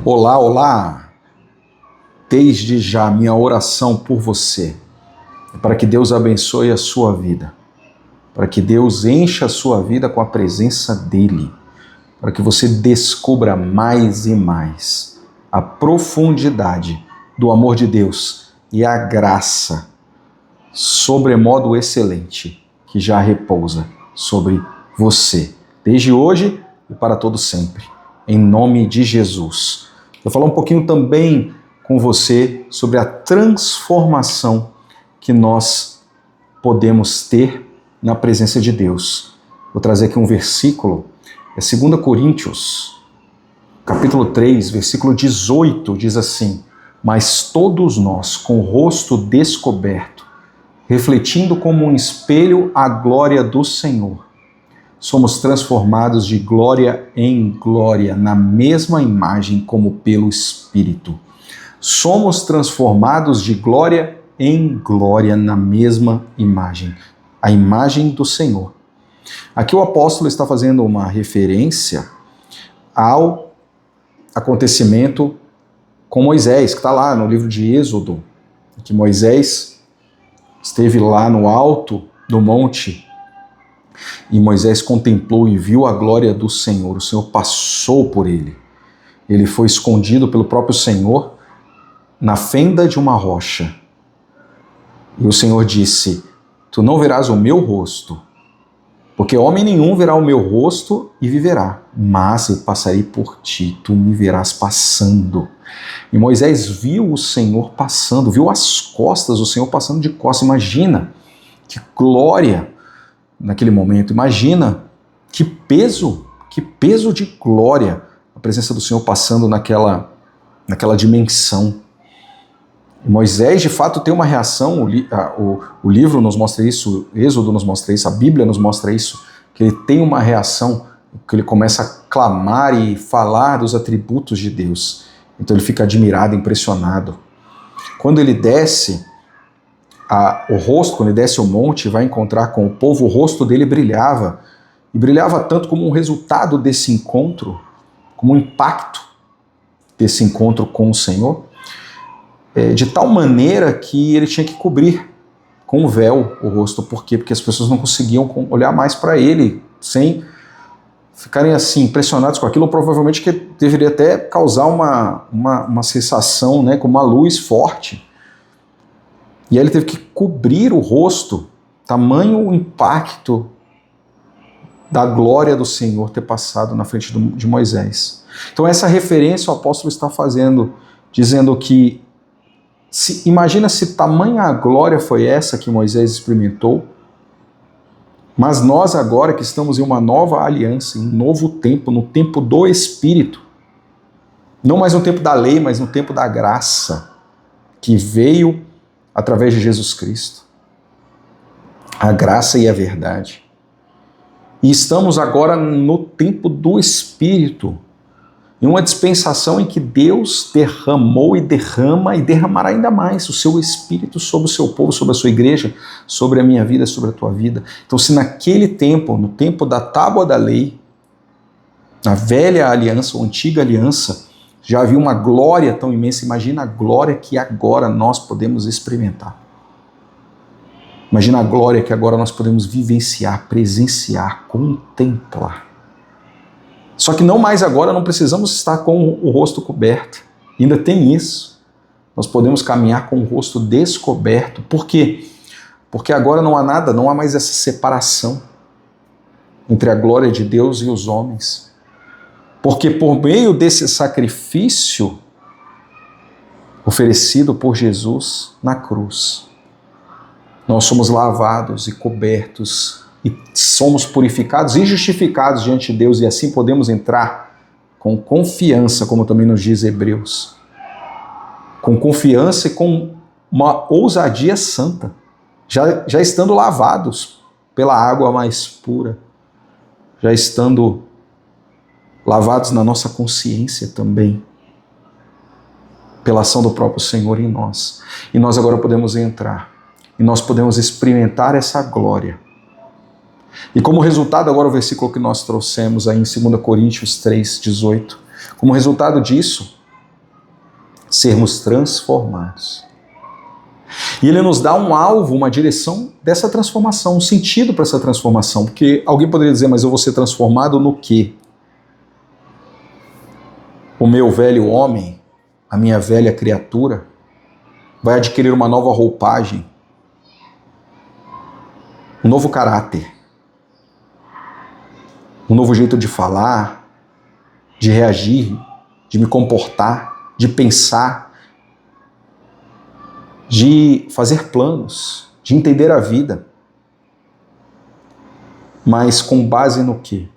Olá, olá! Desde já minha oração por você é para que Deus abençoe a sua vida, para que Deus encha a sua vida com a presença dEle, para que você descubra mais e mais a profundidade do amor de Deus e a graça sobremodo excelente que já repousa sobre você, desde hoje e para todo sempre, em nome de Jesus. Eu vou falar um pouquinho também com você sobre a transformação que nós podemos ter na presença de Deus. Vou trazer aqui um versículo, é 2 Coríntios, capítulo 3, versículo 18, diz assim: mas todos nós, com o rosto descoberto, refletindo como um espelho a glória do Senhor, somos transformados de glória em glória, na mesma imagem como pelo Espírito. Somos transformados de glória em glória na mesma imagem, a imagem do Senhor. Aqui o apóstolo está fazendo uma referência ao acontecimento com Moisés, que está lá no livro de Êxodo, que Moisés esteve lá no alto do monte e Moisés contemplou e viu a glória do Senhor. O Senhor passou por ele. Ele foi escondido pelo próprio Senhor na fenda de uma rocha. E o Senhor disse: tu não verás o meu rosto, porque homem nenhum verá o meu rosto e viverá, mas eu passarei por ti, tu me verás passando. E Moisés viu o Senhor passando, viu as costas do Senhor passando de costas. Imagina que glória naquele momento, imagina que peso de glória a presença do Senhor passando naquela dimensão. E Moisés, de fato, tem uma reação, o livro nos mostra isso, Êxodo nos mostra isso, a Bíblia nos mostra isso, que ele tem uma reação, que ele começa a clamar e falar dos atributos de Deus. Então ele fica admirado, impressionado. Quando ele desce quando ele desce o monte e vai encontrar com o povo, o rosto dele brilhava, e brilhava tanto como um resultado desse encontro, como um impacto desse encontro com o Senhor, de tal maneira que ele tinha que cobrir com um véu o rosto. Por quê? Porque as pessoas não conseguiam olhar mais para ele sem ficarem assim impressionados com aquilo, ou provavelmente que deveria até causar uma sensação, né, com uma luz forte. E aí ele teve que cobrir o rosto, tamanho o impacto da glória do Senhor ter passado na frente de Moisés. Então essa referência o apóstolo está fazendo, dizendo que imagina se tamanha glória foi essa que Moisés experimentou, mas nós agora que estamos em uma nova aliança, em um novo tempo, no tempo do Espírito, não mais no tempo da lei, mas no tempo da graça, que veio através de Jesus Cristo, a graça e a verdade. E estamos agora no tempo do Espírito, em uma dispensação em que Deus derramou e derrama e derramará ainda mais o seu Espírito sobre o seu povo, sobre a sua igreja, sobre a minha vida, sobre a tua vida. Então, se naquele tempo, no tempo da tábua da lei, na velha aliança, ou antiga aliança, já havia uma glória tão imensa, imagina a glória que agora nós podemos experimentar. Imagina a glória que agora nós podemos vivenciar, presenciar, contemplar. Só que não mais agora, não precisamos estar com o rosto coberto. Ainda tem isso. Nós podemos caminhar com o rosto descoberto. Por quê? Porque agora não há nada, não há mais essa separação entre a glória de Deus e os homens. Porque por meio desse sacrifício oferecido por Jesus na cruz, nós somos lavados e cobertos e somos purificados e justificados diante de Deus, e assim podemos entrar com confiança, como também nos diz Hebreus, com confiança e com uma ousadia santa, já estando lavados pela água mais pura, já estando lavados na nossa consciência também, pela ação do próprio Senhor em nós. E nós agora podemos entrar, e nós podemos experimentar essa glória. E como resultado, agora o versículo que nós trouxemos aí em 2 Coríntios 3, 18, como resultado disso, sermos transformados. E ele nos dá um alvo, uma direção dessa transformação, um sentido para essa transformação. Porque alguém poderia dizer, mas eu vou ser transformado no quê? O meu velho homem, a minha velha criatura, vai adquirir uma nova roupagem, um novo caráter, um novo jeito de falar, de reagir, de me comportar, de pensar, de fazer planos, de entender a vida. Mas com base no quê?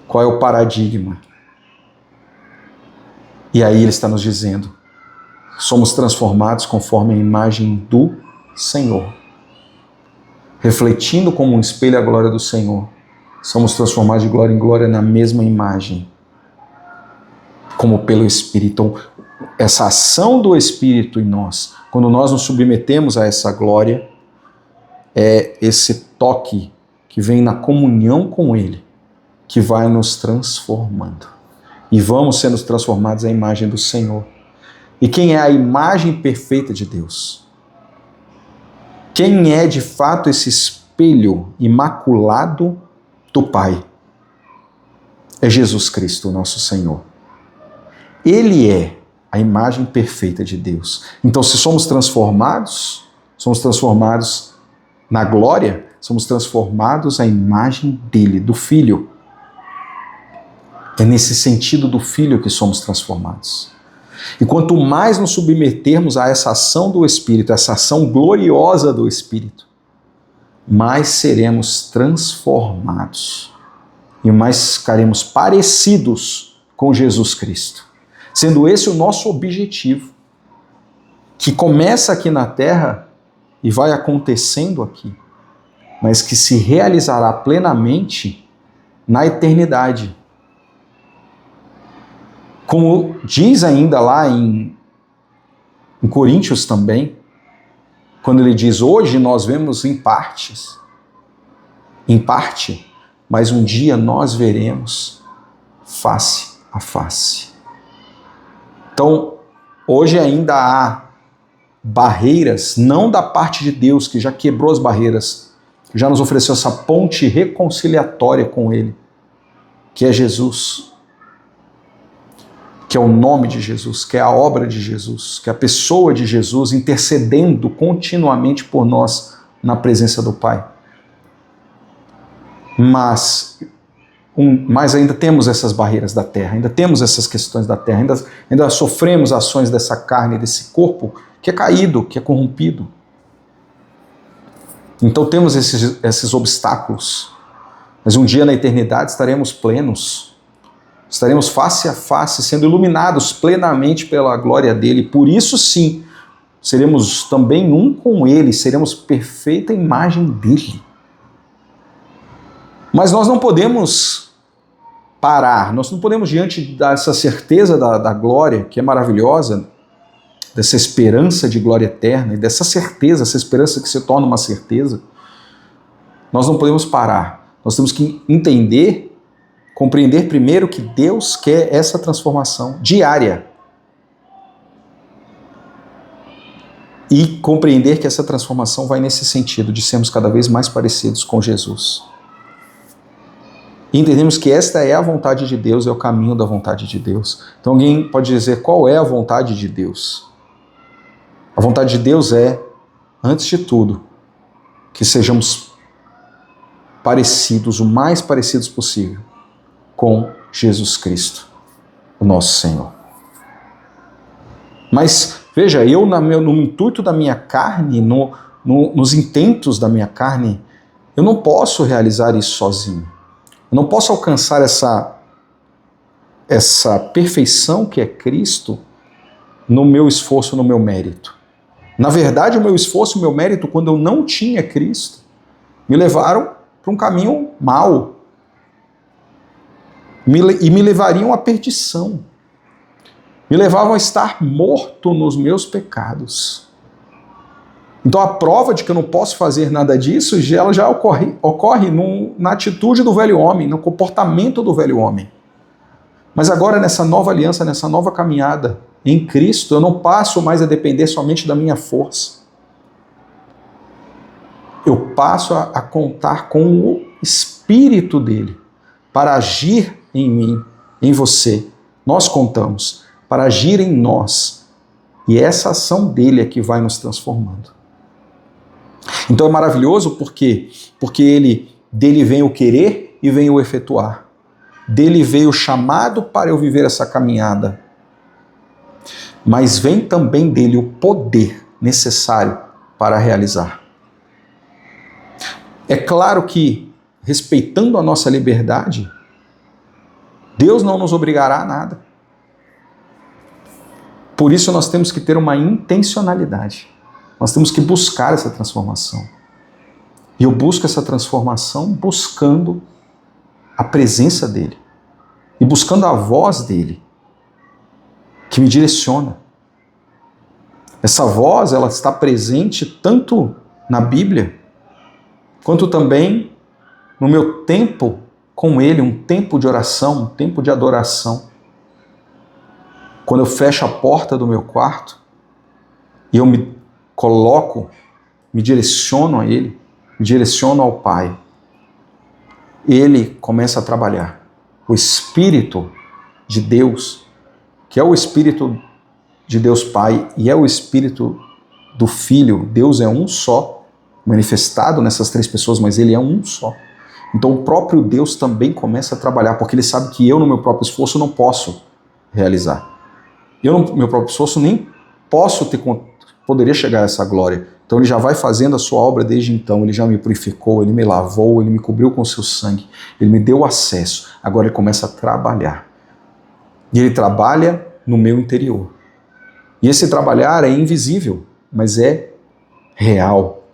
Qual é o paradigma? E aí ele está nos dizendo, somos transformados conforme a imagem do Senhor. Refletindo como um espelho a glória do Senhor, somos transformados de glória em glória na mesma imagem, como pelo Espírito. Então, essa ação do Espírito em nós, quando nós nos submetemos a essa glória, é esse toque que vem na comunhão com Ele, que vai nos transformando. E vamos sendo transformados à imagem do Senhor. E quem é a imagem perfeita de Deus? Quem é de fato esse espelho imaculado do Pai? É Jesus Cristo, nosso Senhor. Ele é a imagem perfeita de Deus. Então, se somos transformados na glória, somos transformados à imagem dele, do Filho. É nesse sentido do Filho que somos transformados. E quanto mais nos submetermos a essa ação do Espírito, essa ação gloriosa do Espírito, mais seremos transformados e mais ficaremos parecidos com Jesus Cristo. Sendo esse o nosso objetivo, que começa aqui na Terra e vai acontecendo aqui, mas que se realizará plenamente na eternidade. Como diz ainda lá em Coríntios também, quando ele diz, hoje nós vemos em parte, mas um dia nós veremos face a face. Então, hoje ainda há barreiras, não da parte de Deus, que já quebrou as barreiras, já nos ofereceu essa ponte reconciliatória com Ele, que é Jesus, que é o nome de Jesus, que é a obra de Jesus, que é a pessoa de Jesus intercedendo continuamente por nós na presença do Pai. Mas ainda temos essas barreiras da terra, ainda temos essas questões da terra, ainda sofremos ações dessa carne, desse corpo que é caído, que é corrompido. Então temos esses obstáculos, mas um dia na eternidade estaremos plenos, estaremos face a face, sendo iluminados plenamente pela glória dele. Por isso sim, seremos também um com ele, seremos perfeita imagem dele. Mas nós não podemos parar, nós não podemos, diante dessa certeza da glória, que é maravilhosa, dessa esperança de glória eterna, e dessa certeza, essa esperança que se torna uma certeza, nós não podemos parar. Nós temos que entender, compreender primeiro que Deus quer essa transformação diária. E compreender que essa transformação vai nesse sentido, de sermos cada vez mais parecidos com Jesus. E entendemos que esta é a vontade de Deus, é o caminho da vontade de Deus. Então alguém pode dizer, qual é a vontade de Deus? A vontade de Deus é, antes de tudo, que sejamos parecidos, o mais parecidos possível, com Jesus Cristo, o nosso Senhor. Mas, veja, eu no intuito da minha carne, nos intentos da minha carne, eu não posso realizar isso sozinho. Eu não posso alcançar essa perfeição que é Cristo no meu esforço, no meu mérito. Na verdade, o meu esforço e o meu mérito, quando eu não tinha Cristo, me levaram para um caminho mau. E me levariam à perdição. Me levavam a estar morto nos meus pecados. Então a prova de que eu não posso fazer nada disso, ela já ocorre na atitude do velho homem, no comportamento do velho homem. Mas agora nessa nova aliança, nessa nova caminhada, em Cristo, eu não passo mais a depender somente da minha força. Eu passo a contar com o Espírito dele para agir em mim, em você. Nós contamos para agir em nós. E essa ação dele é que vai nos transformando. Então é maravilhoso porque dele vem o querer e vem o efetuar. Dele veio o chamado para eu viver essa caminhada. Mas vem também dele o poder necessário para realizar. É claro que, respeitando a nossa liberdade, Deus não nos obrigará a nada. Por isso nós temos que ter uma intencionalidade. Nós temos que buscar essa transformação. E eu busco essa transformação buscando a presença dele e buscando a voz dele que me direciona. Essa voz, ela está presente tanto na Bíblia quanto também no meu tempo com ele, um tempo de oração, um tempo de adoração. Quando eu fecho a porta do meu quarto e eu me coloco, me direciono a ele, me direciono ao Pai, ele começa a trabalhar. O Espírito de Deus, que é o Espírito de Deus Pai e é o Espírito do Filho, Deus é um só, manifestado nessas três pessoas, mas ele é um só. Então o próprio Deus também começa a trabalhar, porque ele sabe que eu, no meu próprio esforço, não posso realizar. Eu, no meu próprio esforço, nem poderia chegar a essa glória. Então ele já vai fazendo a sua obra desde então, ele já me purificou, ele me lavou, ele me cobriu com seu sangue, ele me deu acesso, agora ele começa a trabalhar. E ele trabalha no meu interior. E esse trabalhar é invisível, mas é real.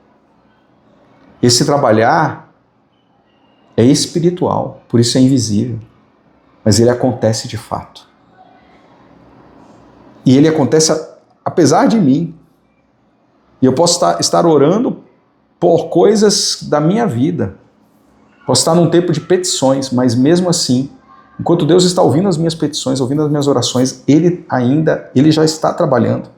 Esse trabalhar é espiritual, por isso é invisível, mas ele acontece de fato. E ele acontece apesar de mim. E eu posso estar orando por coisas da minha vida. Posso estar num tempo de petições, mas mesmo assim, enquanto Deus está ouvindo as minhas petições, ouvindo as minhas orações, ele já está trabalhando.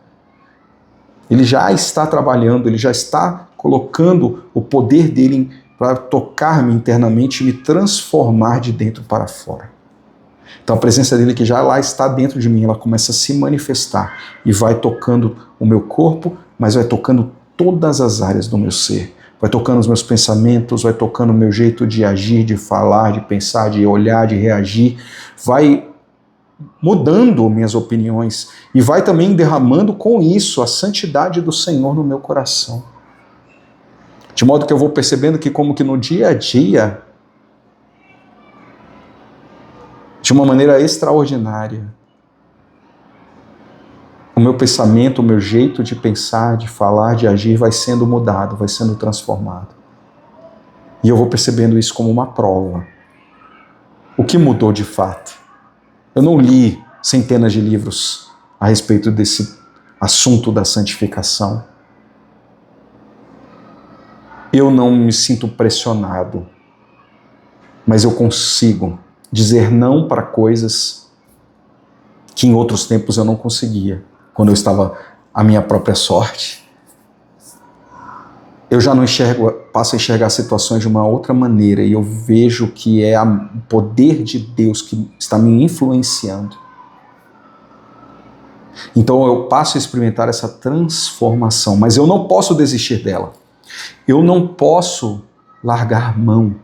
Ele já está trabalhando, ele já está colocando o poder dele para tocar-me internamente e me transformar de dentro para fora. Então a presença dele que já lá está dentro de mim, ela começa a se manifestar e vai tocando o meu corpo, mas vai tocando todas as áreas do meu ser. Vai tocando os meus pensamentos, vai tocando o meu jeito de agir, de falar, de pensar, de olhar, de reagir. Vai mudando minhas opiniões e vai também derramando com isso a santidade do Senhor no meu coração. De modo que eu vou percebendo que como que no dia a dia, de uma maneira extraordinária, o meu pensamento, o meu jeito de pensar, de falar, de agir vai sendo mudado, vai sendo transformado. E eu vou percebendo isso como uma prova. O que mudou de fato? Eu não li centenas de livros a respeito desse assunto da santificação. Eu não me sinto pressionado, mas eu consigo dizer não para coisas que em outros tempos eu não conseguia, quando eu estava à minha própria sorte. Eu já não passo a enxergar situações de uma outra maneira e eu vejo que é o poder de Deus que está me influenciando. Então eu passo a experimentar essa transformação, mas eu não posso desistir dela. Eu não posso largar mão.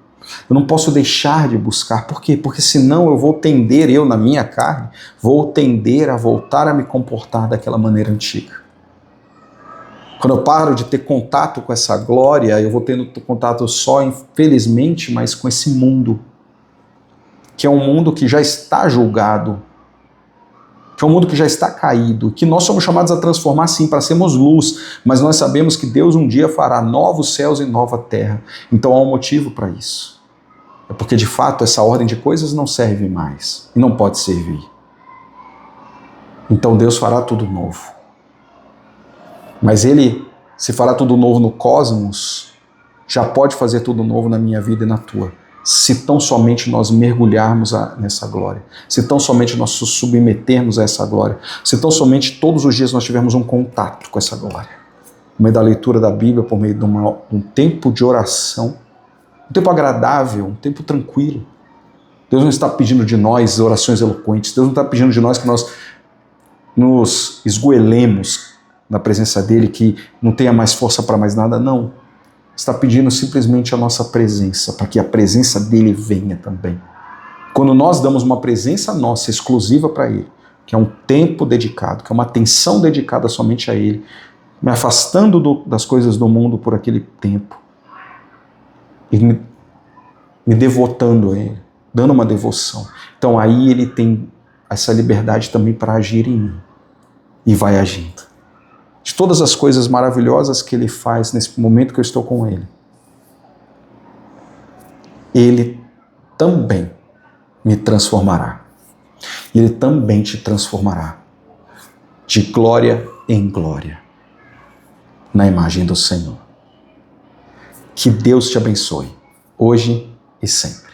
Eu não posso deixar de buscar. Por quê? Porque senão eu vou tender, eu na minha carne, vou tender a voltar a me comportar daquela maneira antiga. Quando eu paro de ter contato com essa glória, eu vou tendo contato só, infelizmente, mas com esse mundo, que é um mundo que já está julgado, que é um mundo que já está caído, que nós somos chamados a transformar sim, para sermos luz, mas nós sabemos que Deus um dia fará novos céus e nova terra. Então há um motivo para isso. É porque de fato essa ordem de coisas não serve mais e não pode servir. Então Deus fará tudo novo. Mas Ele, se fará tudo novo no cosmos, já pode fazer tudo novo na minha vida e na tua, se tão somente nós mergulharmos nessa glória, se tão somente nós nos submetermos a essa glória, se tão somente todos os dias nós tivermos um contato com essa glória, por meio da leitura da Bíblia, por meio de um tempo de oração, um tempo agradável, um tempo tranquilo. Deus não está pedindo de nós orações eloquentes, Deus não está pedindo de nós que nós nos esgoelemos na presença dele, que não tenha mais força para mais nada, não. Está pedindo simplesmente a nossa presença, para que a presença dele venha também. Quando nós damos uma presença nossa, exclusiva para ele, que é um tempo dedicado, que é uma atenção dedicada somente a ele, me afastando das coisas do mundo por aquele tempo, e me devotando a ele, dando uma devoção. Então aí ele tem essa liberdade também para agir em mim, e vai agindo. De todas as coisas maravilhosas que ele faz nesse momento que eu estou com ele, ele também me transformará. Ele também te transformará de glória em glória na imagem do Senhor. Que Deus te abençoe, hoje e sempre.